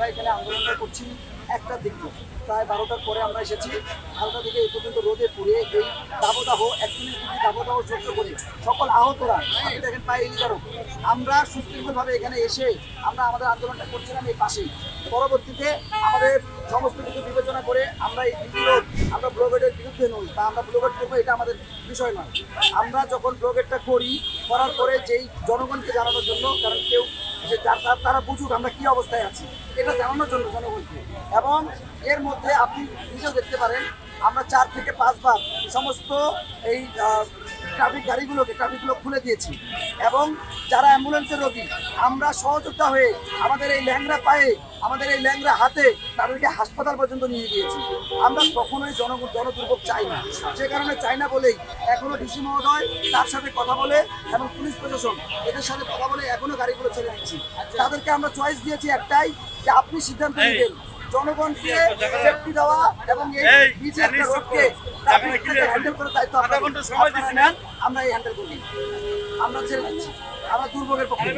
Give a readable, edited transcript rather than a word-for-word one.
আমরা এখানে আন্দোলনটা করছি একটা দিক প্রায় 12টার পরে আমরা এসেছি। 12টা থেকে এই পর্যন্ত রোদে পুড়ে এই দাবদাহ 41 ডিগ্রি দাবদাহ সহ্য করে সকল আহতরা আপনি দেখেন পায়ে ইলিগারক আমরা সুশৃঙ্খলভাবে এখানে এসে আমরা আমাদের আন্দোলনটা করছিলাম এই পাশেই। পরবর্তীতে আমাদের সমস্ত কিছু বিবেচনা করে আমরা এই বিরোধ আমরা ব্লকেটের বিরুদ্ধে নই বা আমরা ব্লকেট করবো এটা আমাদের বিষয় নয়। আমরা যখন ব্লকেটটা করার পরে যেই জনগণকে জানানোর জন্য, কারণ কেউ যে তারা বুঝুক আমরা কি অবস্থায় আছি এটা জানানোর জন্য জনগণকে। এবং এর মধ্যে আপনি নিজেও দেখতে পারেন আমরা 4 থেকে 5 বার সমস্ত এই ট্রাফিকগুলো খুলে দিয়েছি এবং যারা অ্যাম্বুলেন্সের রোগী আমরা সহযোগিতা হয়ে আমাদের এই ল্যাংড়া পায়ে আমাদের এই ল্যাংড়া হাতে তাদেরকে হাসপাতাল পর্যন্ত নিয়ে গিয়েছি। আমরা কখনোই জনদুর্ভোগ চাই না, সে কারণে চাই না বলেই এখনো ডিসি মহোদয় তার সাথে কথা বলে এবং পুলিশ প্রশাসন এদের সাথে কথা বলে এখনো গাড়িগুলো ছেড়ে দিচ্ছি। তাদেরকে আমরা চয়েস দিয়েছি একটাই, যে আপনি সিদ্ধান্ত নেবেন জনগণকে সেফটি দেওয়া এবং এই বিজে একটা রোডকে হ্যান্ডেল করার দায়িত্ব নেন। আমরা এই হ্যান্ডেল করি, আমরা ছেড়ে দিচ্ছি, আমরা দুর্ভোগের পক্ষে।